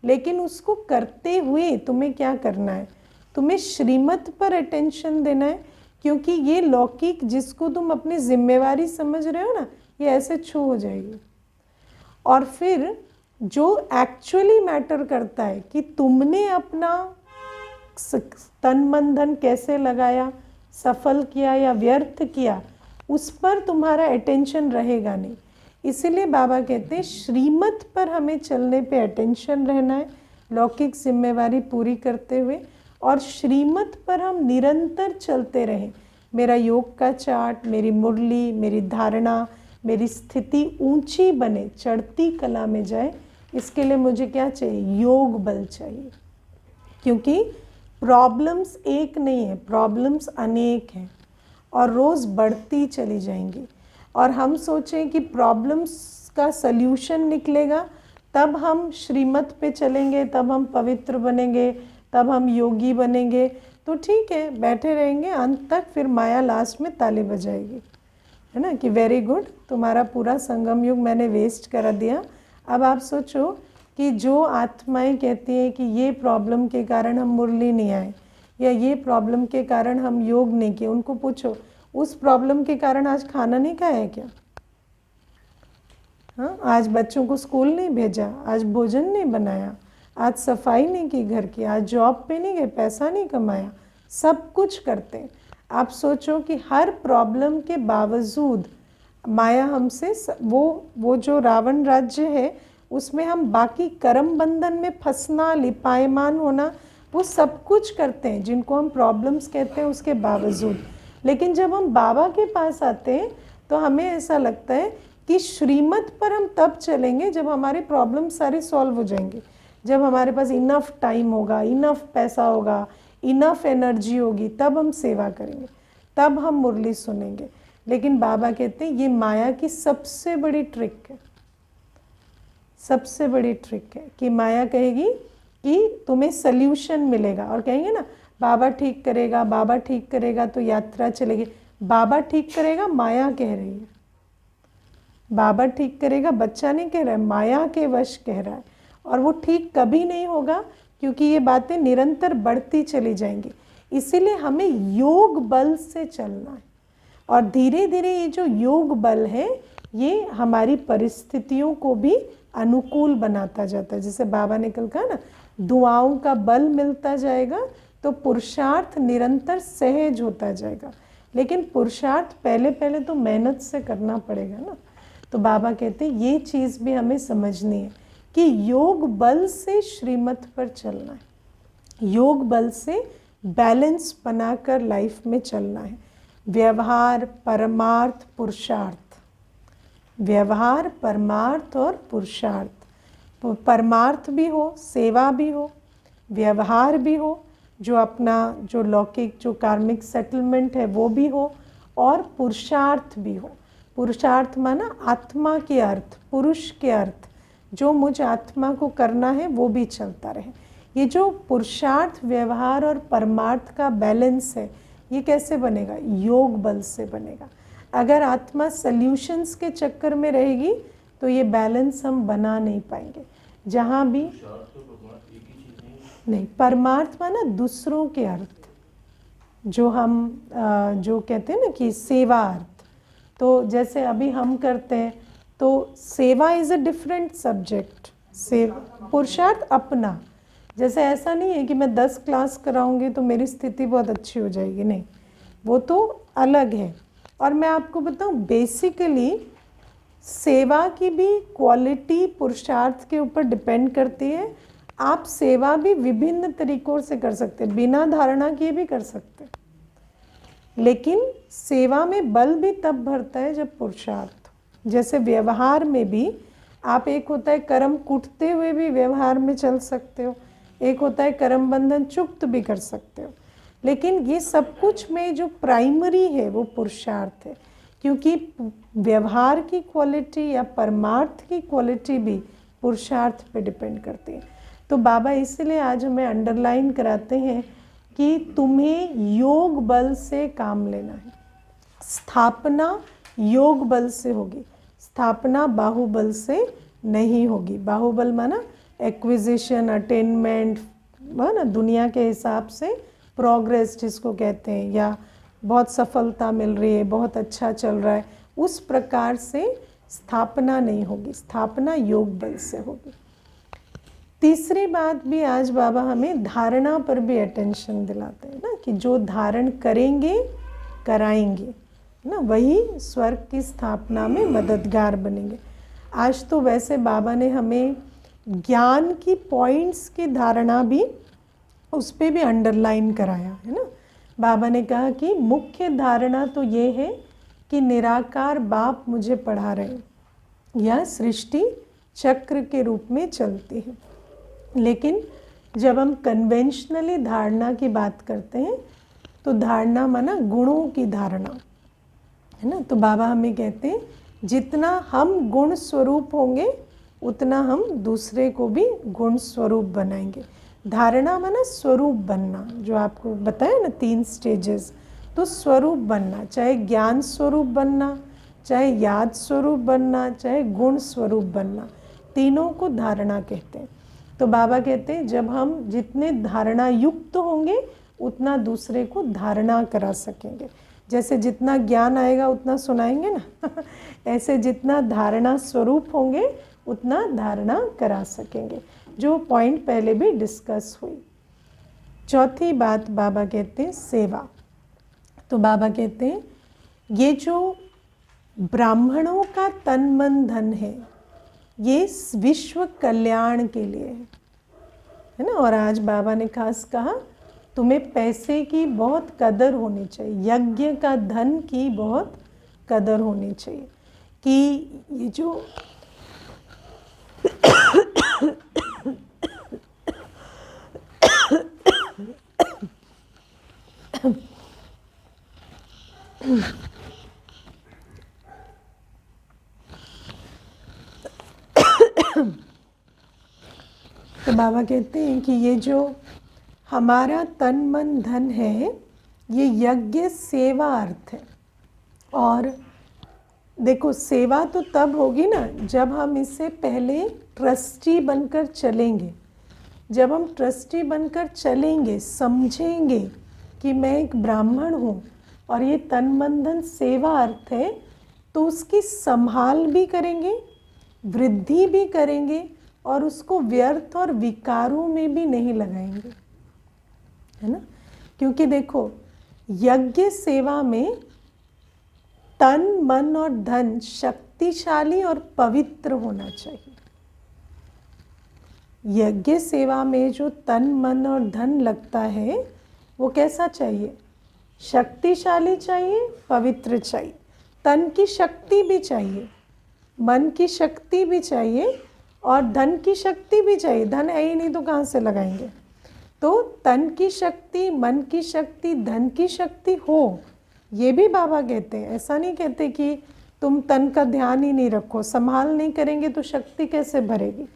लेकिन उसको करते हुए तुम्हें क्या करना है, तुम्हें श्रीमत पर अटेंशन देना है। क्योंकि ये लौकिक जिसको तुम अपनी जिम्मेवारी समझ रहे हो ना, ये ऐसे छू हो जाएगी। और फिर जो एक्चुअली मैटर करता है कि तुमने अपना तन मन धन कैसे लगाया, सफल किया या व्यर्थ किया, उस पर तुम्हारा अटेंशन रहेगा नहीं। इसीलिए बाबा कहते हैं श्रीमत पर हमें चलने पे अटेंशन रहना है, लौकिक जिम्मेवारी पूरी करते हुए, और श्रीमत पर हम निरंतर चलते रहें। मेरा योग का चार्ट, मेरी मुरली, मेरी धारणा, मेरी स्थिति ऊंची बने, चढ़ती कला में जाए, इसके लिए मुझे क्या चाहिए, योग बल चाहिए। क्योंकि प्रॉब्लम्स एक नहीं है, प्रॉब्लम्स अनेक हैं और रोज़ बढ़ती चली जाएंगी। और हम सोचें कि प्रॉब्लम्स का सल्यूशन निकलेगा तब हम श्रीमत पे चलेंगे, तब हम पवित्र बनेंगे, तब हम योगी बनेंगे, तो ठीक है बैठे रहेंगे अंत तक, फिर माया लास्ट में ताली बजाएगी, है ना, कि वेरी गुड, तुम्हारा पूरा संगम युग मैंने वेस्ट करा दिया। अब आप सोचो कि जो आत्माएं कहती हैं कि ये प्रॉब्लम के कारण हम मुरली नहीं आए या ये प्रॉब्लम के कारण हम योग नहीं किए, उनको पूछो उस प्रॉब्लम के कारण आज खाना नहीं खाया है क्या? हाँ, आज बच्चों को स्कूल नहीं भेजा, आज भोजन नहीं बनाया, आज सफाई नहीं की घर की, आज जॉब पे नहीं गए, पैसा नहीं कमाया, सब कुछ करते हैं। आप सोचो कि हर प्रॉब्लम के बावजूद माया हमसे वो जो रावण राज्य है उसमें हम बाकी कर्म बंधन में फंसना, लिपायमान होना, वो सब कुछ करते हैं जिनको हम प्रॉब्लम्स कहते हैं उसके बावजूद। लेकिन जब हम बाबा के पास आते हैं तो हमें ऐसा लगता है कि श्रीमत पर हम तब चलेंगे जब हमारे प्रॉब्लम सारे सॉल्व हो जाएंगे, जब हमारे पास इनफ टाइम होगा, इनफ पैसा होगा, इनफ एनर्जी होगी, तब हम सेवा करेंगे, तब हम मुरली सुनेंगे। लेकिन बाबा कहते हैं ये माया की सबसे बड़ी ट्रिक है, सबसे बड़ी ट्रिक है कि माया कहेगी कि तुम्हें सल्यूशन मिलेगा और कहेंगे ना बाबा ठीक करेगा, बाबा ठीक करेगा तो यात्रा चलेगी। बाबा ठीक करेगा माया कह रही है, बाबा ठीक करेगा बच्चा नहीं कह रहा है, माया के वश कह रहा है। और वो ठीक कभी नहीं होगा क्योंकि ये बातें निरंतर बढ़ती चली जाएंगी। इसीलिए हमें योग बल से चलना है और धीरे धीरे ये जो योग बल है ये हमारी परिस्थितियों को भी अनुकूल बनाता जाता है। जैसे बाबा ने कल कहा ना, दुआओं का बल मिलता जाएगा तो पुरुषार्थ निरंतर सहज होता जाएगा। लेकिन पुरुषार्थ पहले पहले तो मेहनत से करना पड़ेगा ना। तो बाबा कहते हैं ये चीज़ भी हमें समझनी है कि योग बल से श्रीमत पर चलना है, योग बल से बैलेंस बनाकर लाइफ में चलना है। व्यवहार, परमार्थ, पुरुषार्थ, व्यवहार, परमार्थ और पुरुषार्थ। परमार्थ भी हो, सेवा भी हो, व्यवहार भी हो, जो अपना जो लौकिक जो कार्मिक सेटलमेंट है वो भी हो, और पुरुषार्थ भी हो। पुरुषार्थ माना आत्मा के अर्थ, पुरुष के अर्थ, जो मुझ आत्मा को करना है वो भी चलता रहे। ये जो पुरुषार्थ, व्यवहार और परमार्थ का बैलेंस है ये कैसे बनेगा? योग बल से बनेगा। अगर आत्मा सल्यूशंस के चक्कर में रहेगी तो ये बैलेंस हम बना नहीं पाएंगे। जहाँ भी नहीं, परमार्थ माना दूसरों के अर्थ, जो हम जो कहते हैं ना कि सेवा अर्थ। तो जैसे अभी हम करते हैं तो सेवा इज़ अ डिफरेंट सब्जेक्ट। सेवा, पुरुषार्थ अपना, जैसे ऐसा नहीं है कि मैं 10 क्लास कराऊंगी तो मेरी स्थिति बहुत अच्छी हो जाएगी, नहीं, वो तो अलग है। और मैं आपको बताऊं बेसिकली सेवा की भी क्वालिटी पुरुषार्थ के ऊपर डिपेंड करती है। आप सेवा भी विभिन्न तरीकों से कर सकते हैं, बिना धारणा किए भी कर सकते हैं, लेकिन सेवा में बल भी तब भरता है जब पुरुषार्थ। जैसे व्यवहार में भी आप, एक होता है कर्म कुटते हुए भी व्यवहार में चल सकते हो, एक होता है कर्म बंधन चुक्त भी कर सकते हो, लेकिन ये सब कुछ में जो प्राइमरी है वो पुरुषार्थ है, क्योंकि व्यवहार की क्वालिटी या परमार्थ की क्वालिटी भी पुरुषार्थ पे डिपेंड करती है। तो बाबा इसलिए आज हमें अंडरलाइन कराते हैं कि तुम्हें योग बल से काम लेना है। स्थापना योग बल से होगी, स्थापना बाहुबल से नहीं होगी। बाहुबल माना एक्विजिशन, अटेनमेंट, ना दुनिया के हिसाब से प्रोग्रेस जिसको कहते हैं, या बहुत सफलता मिल रही है, बहुत अच्छा चल रहा है, उस प्रकार से स्थापना नहीं होगी। स्थापना योग बल से होगी। तीसरी बात भी आज बाबा हमें धारणा पर भी अटेंशन दिलाते हैं ना, कि जो धारण करेंगे कराएंगे ना, वही स्वर्ग की स्थापना में मददगार बनेंगे। आज तो वैसे बाबा ने हमें ज्ञान की पॉइंट्स की धारणा भी, उस पर भी अंडरलाइन कराया है ना। बाबा ने कहा कि मुख्य धारणा तो ये है कि निराकार बाप मुझे पढ़ा रहे हैं, यह सृष्टि चक्र के रूप में चलती है, लेकिन जब हम कन्वेंशनली धारणा की बात करते हैं तो धारणा माना गुणों की धारणा, है ना। तो बाबा हमें कहते हैं जितना हम गुण स्वरूप होंगे उतना हम दूसरे को भी गुण स्वरूप बनाएंगे। धारणा माना स्वरूप बनना, जो आपको बताया ना 3 स्टेजेस। तो स्वरूप बनना, चाहे ज्ञान स्वरूप बनना, चाहे याद स्वरूप बनना, चाहे गुण स्वरूप बनना, तीनों को धारणा कहते हैं। तो बाबा कहते हैं जब हम जितने धारणा युक्त होंगे उतना दूसरे को धारणा करा सकेंगे। जैसे जितना ज्ञान आएगा उतना सुनाएंगे ना ऐसे जितना धारणा स्वरूप होंगे उतना धारणा करा सकेंगे, जो पॉइंट पहले भी डिस्कस हुई। चौथी बात बाबा कहते हैं सेवा। तो बाबा कहते हैं ये जो ब्राह्मणों का तन मन धन है ये विश्व कल्याण के लिए है ना। और आज बाबा ने खास कहा तुम्हें पैसे की बहुत कदर होनी चाहिए, यज्ञ का धन की बहुत कदर होनी चाहिए कि ये जो तो बाबा कहते हैं कि ये जो हमारा तन मन धन है ये यज्ञ सेवा अर्थ है। और देखो सेवा तो तब होगी ना जब हम इससे पहले ट्रस्टी बनकर चलेंगे। जब हम ट्रस्टी बनकर चलेंगे, समझेंगे कि मैं एक ब्राह्मण हूँ और ये तन मन धन सेवा अर्थ है, तो उसकी संभाल भी करेंगे, वृद्धि भी करेंगे और उसको व्यर्थ और विकारों में भी नहीं लगाएंगे, है ना। क्योंकि देखो यज्ञ सेवा में तन मन और धन शक्तिशाली और पवित्र होना चाहिए। यज्ञ सेवा में जो तन मन और धन लगता है वो कैसा चाहिए? शक्तिशाली चाहिए, पवित्र चाहिए। तन की शक्ति भी चाहिए, मन की शक्ति भी चाहिए और धन की शक्ति भी चाहिए। धन है ही नहीं तो कहाँ से लगाएंगे। तो तन की शक्ति, मन की शक्ति, धन की शक्ति हो, ये भी बाबा कहते हैं। ऐसा नहीं कहते कि तुम तन का ध्यान ही नहीं रखो, संभाल नहीं करेंगे तो शक्ति कैसे भरेगी।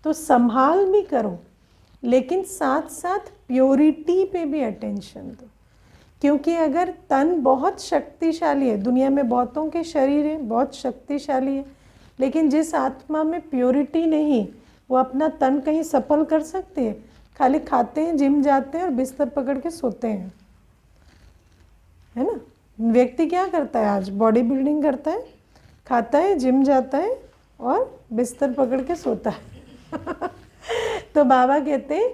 तो संभाल भी करो लेकिन साथ साथ प्योरिटी पे भी अटेंशन दो। क्योंकि अगर तन बहुत शक्तिशाली है, दुनिया में बहुतों के शरीर है बहुत शक्तिशाली है, लेकिन जिस आत्मा में प्योरिटी नहीं वो अपना तन कहीं सफल कर सकती है? खाली खाते हैं, जिम जाते हैं और बिस्तर पकड़ के सोते हैं, है ना। व्यक्ति क्या करता है आज? बॉडी बिल्डिंग करता है, खाता है, जिम जाता है और बिस्तर पकड़ के सोता है तो बाबा कहते हैं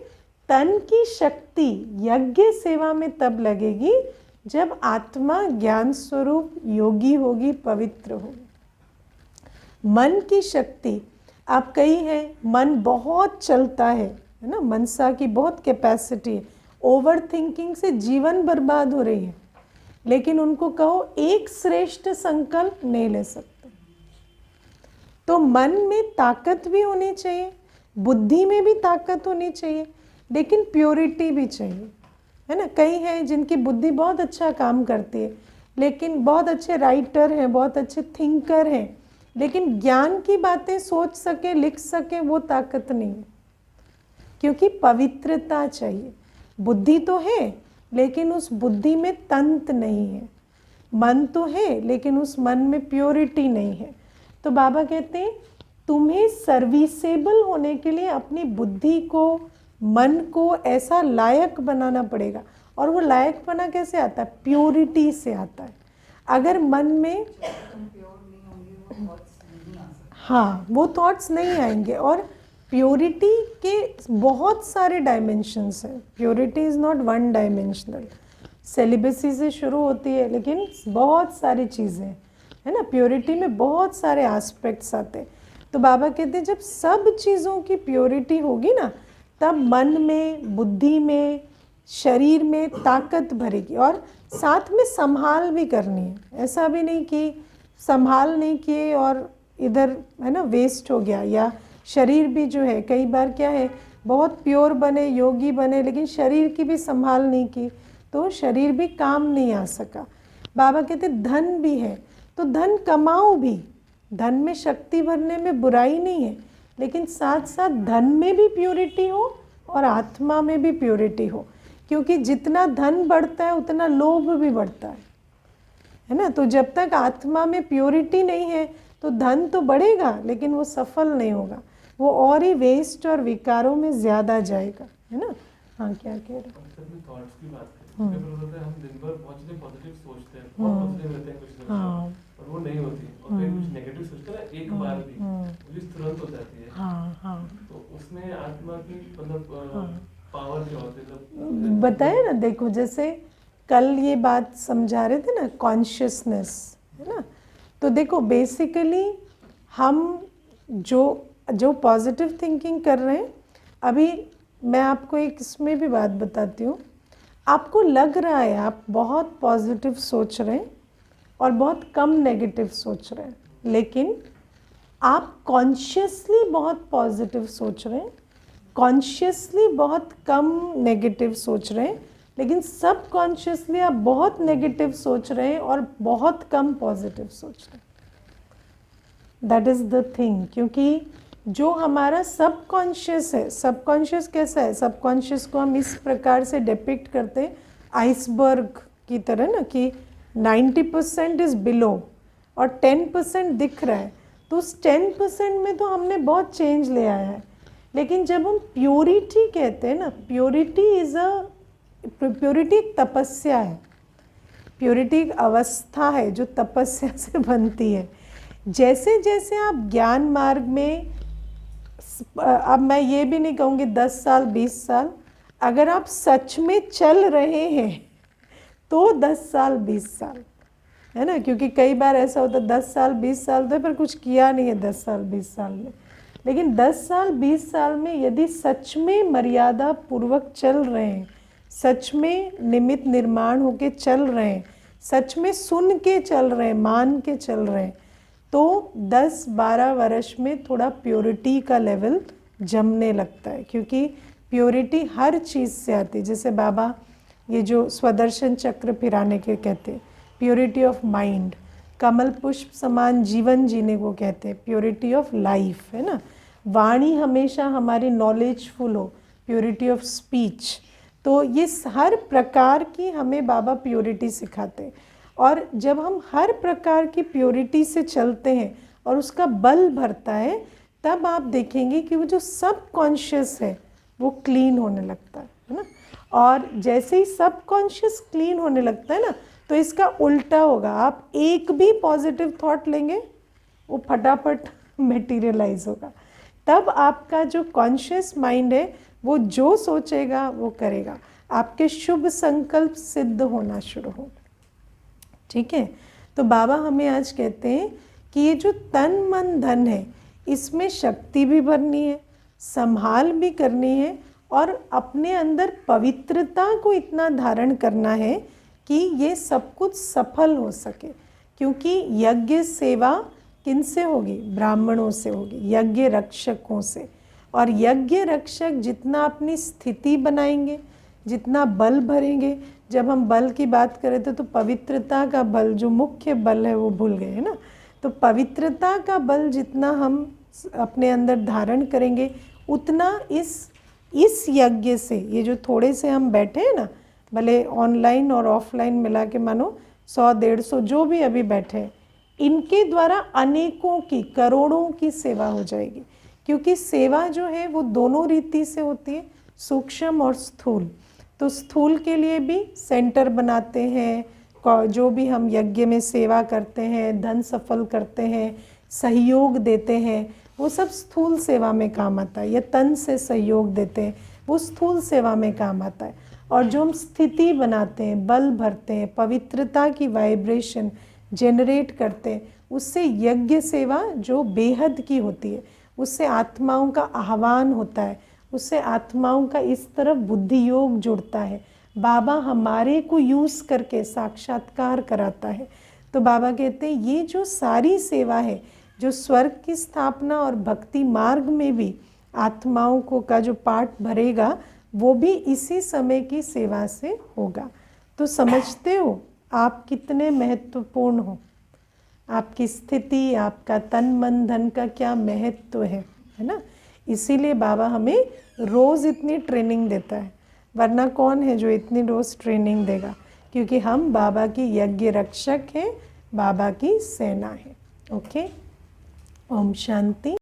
तन की शक्ति यज्ञ सेवा में तब लगेगी जब आत्मा ज्ञान स्वरूप योगी होगी, पवित्र होगी। मन की शक्ति, आप कही है मन बहुत चलता है ना, मनसा की बहुत कैपेसिटी है, ओवर थिंकिंग से जीवन बर्बाद हो रही है, लेकिन उनको कहो एक श्रेष्ठ संकल्प नहीं ले सकते। तो मन में ताकत भी होनी चाहिए, बुद्धि में भी ताकत होनी चाहिए, लेकिन प्योरिटी भी चाहिए, है ना। कई हैं जिनकी बुद्धि बहुत अच्छा काम करती है, लेकिन बहुत अच्छे राइटर हैं, बहुत अच्छे थिंकर हैं, लेकिन ज्ञान की बातें सोच सके, लिख सके, वो ताकत नहीं है। क्योंकि पवित्रता चाहिए। बुद्धि तो है लेकिन उस बुद्धि में तंत्र नहीं है, मन तो है लेकिन उस मन में प्योरिटी नहीं है। तो बाबा कहते हैं तुम्हें सर्विसेबल होने के लिए अपनी बुद्धि को, मन को ऐसा लायक बनाना पड़ेगा। और वो लायक बना कैसे आता है? प्योरिटी से आता है। अगर मन में हाँ वो थॉट्स नहीं आएंगे। और प्योरिटी के बहुत सारे डायमेंशंस हैं। Purity is not one dimensional. Celibacy से शुरू होती है लेकिन बहुत सारी चीज़ें, है ना। प्योरिटी में बहुत सारे एस्पेक्ट्स आते हैं। तो बाबा कहते हैं जब सब चीज़ों की प्योरिटी होगी ना, तब मन में, बुद्धि में, शरीर में ताकत भरेगी। और साथ में संभाल भी करनी है। ऐसा भी नहीं कि संभाल नहीं किए और इधर, है ना, वेस्ट हो गया। या शरीर भी जो है, कई बार क्या है बहुत प्योर बने, योगी बने, लेकिन शरीर की भी संभाल नहीं की तो शरीर भी काम नहीं आ सका। बाबा कहते धन भी है तो धन कमाओ भी, धन में शक्ति भरने में बुराई नहीं है, लेकिन साथ साथ धन में भी प्योरिटी हो और आत्मा में भी प्योरिटी हो, क्योंकि जितना धन बढ़ता है उतना लोभ भी बढ़ता है ना। तो जब तक आत्मा में प्योरिटी नहीं है तो धन तो बढ़ेगा लेकिन वो सफल नहीं होगा, वो और ही वेस्ट और विकारों में ज़्यादा जाएगा, है ना। हाँ, क्या कह रहे हो? सर, मैं थॉट्स की बात करें, कई बार होता है हम दिन भर बहुत पॉजिटिव सोचते हैं, बहुत पॉजिटिव रहते हैं कुछ दिन, और वो नहीं होती, और कहीं कुछ नेगेटिव सोचते हैं एक बार भी वो तुरंत हो जाती है। तो उसमें आत्मा की मतलब पावर क्या होती है? बताए ना, देखो जैसे कल ये बात समझा रहे थे ना, कॉन्शियसनेस, है ना। तो देखो बेसिकली हम जो पॉजिटिव थिंकिंग कर रहे हैं, अभी मैं आपको एक इसमें भी बात बताती हूँ। आपको लग रहा है आप बहुत पॉजिटिव सोच रहे हैं और बहुत कम नेगेटिव सोच रहे हैं, लेकिन आप कॉन्शियसली बहुत पॉजिटिव सोच रहे हैं, कॉन्शियसली बहुत कम नेगेटिव सोच रहे हैं, लेकिन सब कॉन्शियसली आप बहुत नेगेटिव सोच रहे हैं और बहुत कम पॉजिटिव सोच रहे हैं। दैट इज़ द थिंग, क्योंकि जो हमारा सबकॉन्शियस है, सबकॉन्शियस कैसा है, सबकॉन्शियस को हम इस प्रकार से डिपिक्ट करते हैं आइसबर्ग की तरह ना, कि 90% इज़ बिलो और 10% दिख रहा है, तो उस 10% में तो हमने बहुत चेंज ले आया है। लेकिन जब हम प्योरिटी कहते हैं ना, प्योरिटी एक तपस्या है, प्योरिटी एक अवस्था है जो तपस्या से बनती है। जैसे जैसे आप ज्ञान मार्ग में, अब मैं ये भी नहीं कहूँगी 10 साल 20 साल, अगर आप सच में चल रहे हैं तो 10 साल 20 साल, है ना। क्योंकि कई बार ऐसा होता है 10 साल 20 साल तो पर कुछ किया नहीं है 10 साल 20 साल में, लेकिन 10 साल 20 साल में यदि सच में मर्यादा पूर्वक चल रहे हैं, सच में निमित्त निर्माण होके चल रहे हैं, सच में सुन के चल रहे हैं, मान के चल रहे हैं, तो 10-12 वर्ष में थोड़ा प्योरिटी का लेवल जमने लगता है। क्योंकि प्योरिटी हर चीज़ से आती है। जैसे बाबा ये जो स्वदर्शन चक्र फिराने के कहते हैं, प्योरिटी ऑफ माइंड, कमल पुष्प समान जीवन जीने को कहते हैं, प्योरिटी ऑफ लाइफ, है ना। वाणी हमेशा हमारी नॉलेजफुल हो, प्योरिटी ऑफ स्पीच। तो ये हर प्रकार की हमें बाबा प्योरिटी सिखाते हैं, और जब हम हर प्रकार की प्योरिटी से चलते हैं और उसका बल भरता है, तब आप देखेंगे कि वो जो सब कॉन्शियस है वो क्लीन होने लगता है ना। और जैसे ही सब कॉन्शियस क्लीन होने लगता है ना, तो इसका उल्टा होगा। आप एक भी पॉजिटिव थॉट लेंगे वो फटाफट मटेरियलाइज होगा। तब आपका जो कॉन्शियस माइंड है वो जो सोचेगा वो करेगा, आपके शुभ संकल्प सिद्ध होना शुरू होगा। ठीक है। तो बाबा हमें आज कहते हैं कि ये जो तन मन धन है, इसमें शक्ति भी भरनी है, संभाल भी करनी है, और अपने अंदर पवित्रता को इतना धारण करना है कि ये सब कुछ सफल हो सके। क्योंकि यज्ञ सेवा किनसे होगी? ब्राह्मणों से होगी, यज्ञ रक्षकों से। और यज्ञ रक्षक जितना अपनी स्थिति बनाएंगे, जितना बल भरेंगे, जब हम बल की बात करें तो पवित्रता का बल, जो मुख्य बल है वो भूल गए, है ना। तो पवित्रता का बल जितना हम अपने अंदर धारण करेंगे, उतना इस यज्ञ से, ये जो थोड़े से हम बैठे हैं ना, भले ऑनलाइन और ऑफलाइन मिला के मानो 100-150 जो भी अभी बैठे हैं, इनके द्वारा अनेकों की, करोड़ों की सेवा हो जाएगी। क्योंकि सेवा जो है वो दोनों रीति से होती है, सूक्ष्म और स्थूल। तो स्थूल के लिए भी सेंटर बनाते हैं, जो भी हम यज्ञ में सेवा करते हैं, धन सफल करते हैं, सहयोग देते हैं, वो सब स्थूल सेवा में काम आता है। या तन से सहयोग देते हैं, वो स्थूल सेवा में काम आता है। और जो हम स्थिति बनाते हैं, बल भरते हैं, पवित्रता की वाइब्रेशन जनरेट करते हैं, उससे यज्ञ सेवा जो बेहद की होती है, उससे आत्माओं का आह्वान होता है, उससे आत्माओं का इस तरफ बुद्धि योग जुड़ता है। बाबा हमारे को यूज़ करके साक्षात्कार कराता है। तो बाबा कहते हैं ये जो सारी सेवा है, जो स्वर्ग की स्थापना और भक्ति मार्ग में भी आत्माओं को का जो पाठ भरेगा वो भी इसी समय की सेवा से होगा। तो समझते हो आप कितने महत्वपूर्ण हो, आपकी स्थिति, आपका तन मन धन का क्या महत्व है ना। इसीलिए बाबा हमें रोज़ इतनी ट्रेनिंग देता है, वरना कौन है जो इतनी रोज़ ट्रेनिंग देगा, क्योंकि हम बाबा की यज्ञ रक्षक हैं, बाबा की सेना है। ओके, ओम शांति।